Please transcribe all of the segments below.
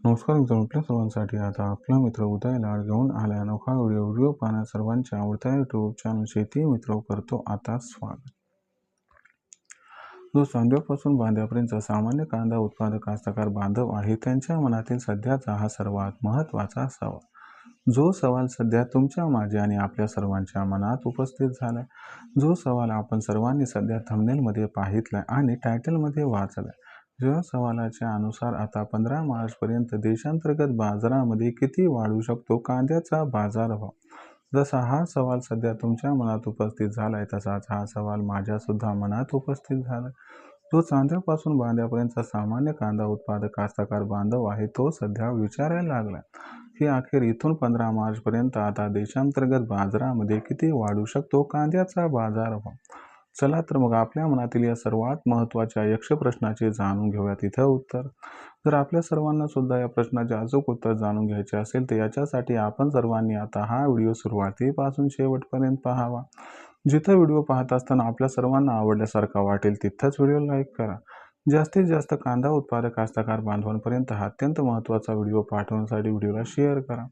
नमस्कार मित्रांनो, आपल्या सर्वांसाठी आता आपला मित्र उदय लाड घेऊन आलाय अनोखा व्हिडिओ पाहण्यास सर्वांच्या आवडत्या युट्यूब चॅनल शेती मित्र करतो आता स्वागत. जो चांद्यापासून बांध्यापर्यंत सामान्य कांदा उत्पादक कास्तकार बांधव आहे त्यांच्या मनातील सध्याचा हा सर्वात महत्त्वाचा सवाल. जो सवाल सध्या तुमच्या, माझ्या आणि आपल्या सर्वांच्या मनात उपस्थित झालाय. जो सवाल आपण सर्वांनी सध्या थंबनेलमध्ये पाहितलाय आणि टायटलमध्ये वाचलाय. ज्या सवालाच्या अनुसार आता 15 मार्चपर्यंत देशांतर्गत बाजारामध्ये किती वाढू शकतो कांद्याचा बाजारभाव. जसा हा सवाल सध्या तुमच्या मनात उपस्थित झालाय तसाच हा सवाल माझ्या सुद्धा मनात उपस्थित झालाय. जो चांद्यापासून बांध्यापर्यंत सामान्य कांदा उत्पादक कास्तकार बांधव आहे तो सध्या विचारायला लागलाय की अखेर इथून 15 मार्चपर्यंत आता देशांतर्गत बाजारामध्ये किती वाढू शकतो कांद्याचा बाजारभाव. चला तर मग आपल्या मनातील या सर्वात महत्त्वाच्या यक्ष प्रश्नाचे जाणून घेऊयात इथं उत्तर. जर आपल्या सर्वांना सुद्धा या प्रश्नाचे अचूक उत्तर जाणून घ्यायचे असेल तर याच्यासाठी आपण सर्वांनी आता हा व्हिडिओ सुरुवातीपासून शेवटपर्यंत पाहावा. जिथं व्हिडिओ पाहत असताना आपल्या सर्वांना आवडल्यासारखा वाटेल तिथंच व्हिडिओ लाईक करा. जास्तीत जास्त कांदा उत्पादक कास्तकार बांधवांपर्यंत हा अत्यंत महत्त्वाचा व्हिडिओ पाठवण्यासाठी व्हिडिओला शेअर करा.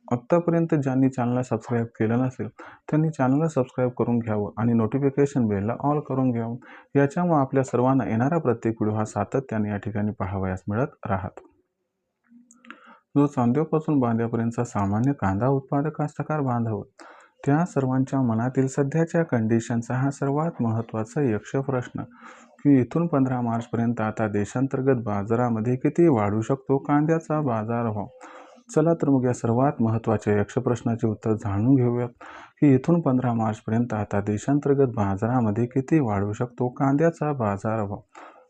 आत्तापर्यंत ज्यांनी चॅनलला सबस्क्राईब केलं नसेल त्यांनी चॅनलला सबस्क्राईब करून घ्यावं आणि नोटिफिकेशन बेलला ऑल करून घ्यावं. याच्यामुळे आपल्या सर्वांना येणारा प्रत्येक व्हिडिओ हा सातत्याने या ठिकाणी पाहावयास मिळत राहतो. जो चांद्यापासून बांध्यापर्यंतचा सामान्य कांदा उत्पादक कास्तकार बांधव त्या सर्वांच्या मनातील सध्याच्या कंडिशनचा हा सर्वात महत्त्वाचा यक्ष प्रश्न की इथून 15 मार्चपर्यंत आता देशांतर्गत बाजारामध्ये किती वाढू शकतो कांद्याचा बाजारभाव. चला तर मग या सर्वात महत्त्वाच्या यक्ष प्रश्नाचे उत्तर जाणून घेऊयात की इथून 15 मार्चपर्यंत आता देशांतर्गत बाजारामध्ये किती वाढू शकतो कांद्याचा बाजारभाव.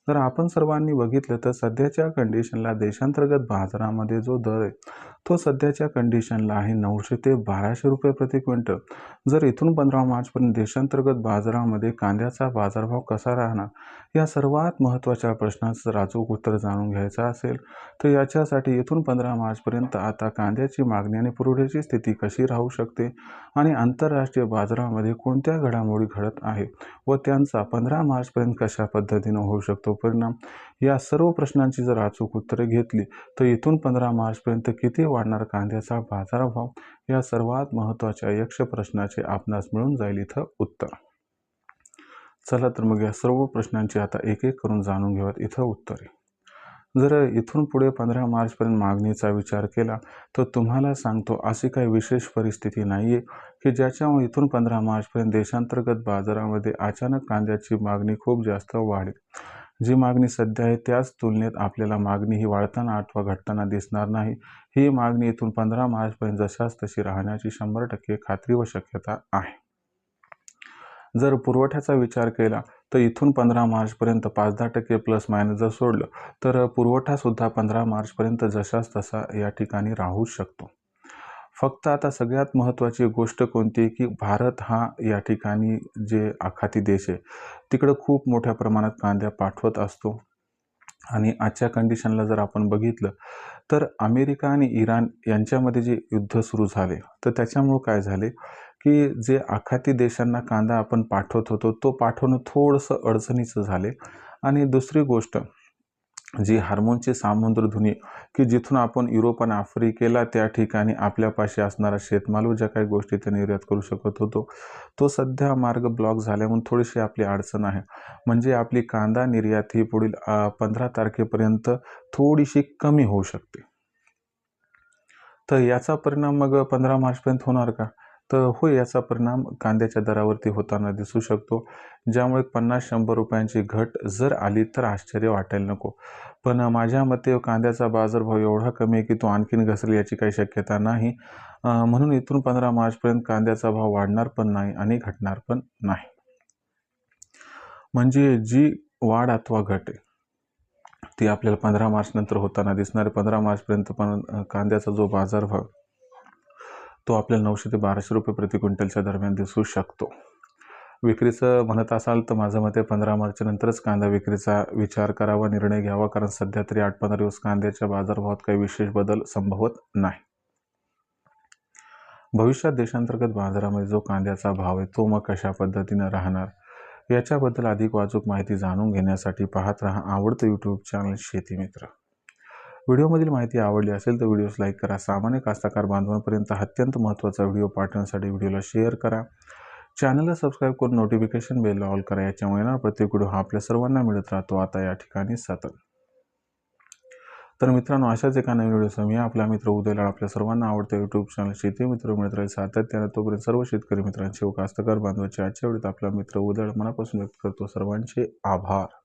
जर आपण सर्वांनी बघितलं तर सध्याच्या कंडिशनला देशांतर्गत बाजारामध्ये जो दर आहे तो सध्याच्या कंडिशनला आहे 900 ते 1200 रुपये प्रति क्विंटल. जर इथून 15 मार्चपर्यंत देशांतर्गत बाजारामध्ये कांद्याचा बाजारभाव कसा राहणार या सर्वात महत्त्वाच्या प्रश्नाचं अचूक उत्तर जाणून घ्यायचं असेल तर याच्यासाठी इथून 15 मार्चपर्यंत आता कांद्याची मागणी आणि पुरवठ्याची स्थिती कशी राहू शकते आणि आंतरराष्ट्रीय बाजारामध्ये कोणत्या घडामोडी घडत आहे व त्यांचा 15 मार्चपर्यंत कशा पद्धतीने होऊ शकतो परिणाम, या सर्व प्रश्नांची जर अचूक उत्तरे घेतली तर इथून 15 मार्चपर्यंत किती वाढणार कांद्याचा बाजारभाव या सर्वात महत्त्वाच्या यक्ष प्रश्नाचे आपणास मिळून जाईल इथं उत्तर. चला तर मग या सर्व प्रश्नांची आता एक एक करून जाणून घेऊयात इथं उत्तरे. जर इथून पुढे 15 मार्चपर्यंत मागणीचा विचार केला तर तुम्हाला सांगतो अशी काही विशेष परिस्थिती नाही आहे की ज्याच्यामुळे इथून 15 मार्चपर्यंत देशांतर्गत बाजारामध्ये अचानक कांद्याची मागणी खूप जास्त वाढेल. जी मागणी सध्या आहे त्याच तुलनेत आपल्याला मागणी ही वाढताना अथवा घटताना दिसणार नाही. ही मागणी इथून 15 मार्चपर्यंत जशाच तशी राहण्याची 100% खात्री व शक्यता आहे. जर पुरवठ्याचा विचार केला तर इथून 15 मार्चपर्यंत 5-10% प्लस मायनस जर सोडलं तर पुरवठासुद्धा 15 मार्चपर्यंत जशाच तसा या ठिकाणी राहू शकतो. फक्त आता सगळ्यात महत्त्वाची गोष्ट कोणती की भारत हा या ठिकाणी जे आखाती देश आहे तिकडं खूप मोठ्या प्रमाणात कांद्या पाठवत असतो आणि आजच्या कंडिशनला जर आपण बघितलं तर अमेरिका आणि इराण यांच्यामध्ये जे युद्ध सुरू झाले तर त्याच्यामुळं काय झाले की जे आखाती देशांना कांदा आपण पाठवत होतो तो पाठवणं थोडंसं अडचणीचं झाले. आणि दुसरी गोष्ट जी हार्मोनची सामुद्रधुनी की जिथून आपण युरोप आणि आफ्रिकेला त्या ठिकाणी आपल्यापाशी असणारा शेतमाल व ज्या काही गोष्टी ते निर्यात करू शकत होतो तो सध्या मार्ग ब्लॉक झाल्यामुळे थोडीशी आपली अडचण आहे. म्हणजे आपली कांदा निर्यात ही पुढील 15 तारखेपर्यंत थोडीशी कमी होऊ शकते. तर याचा परिणाम मग 15 मार्चपर्यंत होणार का तर होय, याचा परिणाम कांद्याच्या दरावरती होताना दिसू शकतो. ज्यामुळे 50-100 रुपयांची घट जर आली तर आश्चर्य वाटायला नको. पण माझ्या मते कांद्याचा बाजारभाव एवढा कमी आहे की तो आणखीन घसरेल याची काही शक्यता नाही. म्हणून इथून 15 मार्चपर्यंत कांद्याचा भाव वाढणार पण नाही आणि घटणार पण नाही. म्हणजे जी वाढ अथवा घट आहे ती आपल्याला 15 मार्च नंतर होताना दिसणार आहे. 15 मार्चपर्यंत पण कांद्याचा जो बाजारभाव तो आपल्याला 900 ते 1200 रुपये प्रति क्विंटलच्या दरम्यान दिसू शकतो. विक्रीचं म्हणत असाल तर माझं मते 15 मार्च नंतरच कांदा विक्रीचा विचार करावा, निर्णय घ्यावा, कारण सध्या तरी 8-15 दिवस कांद्याच्या बाजारभावात काही विशेष बदल संभवत नाही. भविष्यात देशांतर्गत बाजारामध्ये जो कांद्याचा भाव आहे तो मग कशा पद्धतीने राहणार याच्याबद्दल अधिक वाचूक माहिती जाणून घेण्यासाठी पाहत रहा आवडतं यूट्यूब चॅनल शेती मित्र. व्हिडिओमधील माहिती आवडली असेल तर व्हिडिओस लाईक करा. सामान्य कास्तकार बांधवांपर्यंत अत्यंत महत्त्वाचा व्हिडिओ पाठवण्यासाठी व्हिडिओला शेअर करा. चॅनलला सबस्क्राईब करून नोटिफिकेशन बेल ऑल करा. याच्यामुळे ना प्रत्येक व्हिडिओ हा आपल्या सर्वांना मिळत राहतो आता या ठिकाणी सतत. तर मित्रांनो, अशाच एका नवीन व्हिडिओसह मी आपला मित्र उदयलाड आपल्या सर्वांना आवडत्या यूट्यूब चॅनल शेती मित्र मिळत राहील सातत्याने. तोपर्यंत सर्व शेतकरी मित्रांचे व कास्तकार बांधवांचे आजच्या व्हिडिओत आपला मित्र उदयलाड मनापासून व्यक्त करतो सर्वांचे आभार.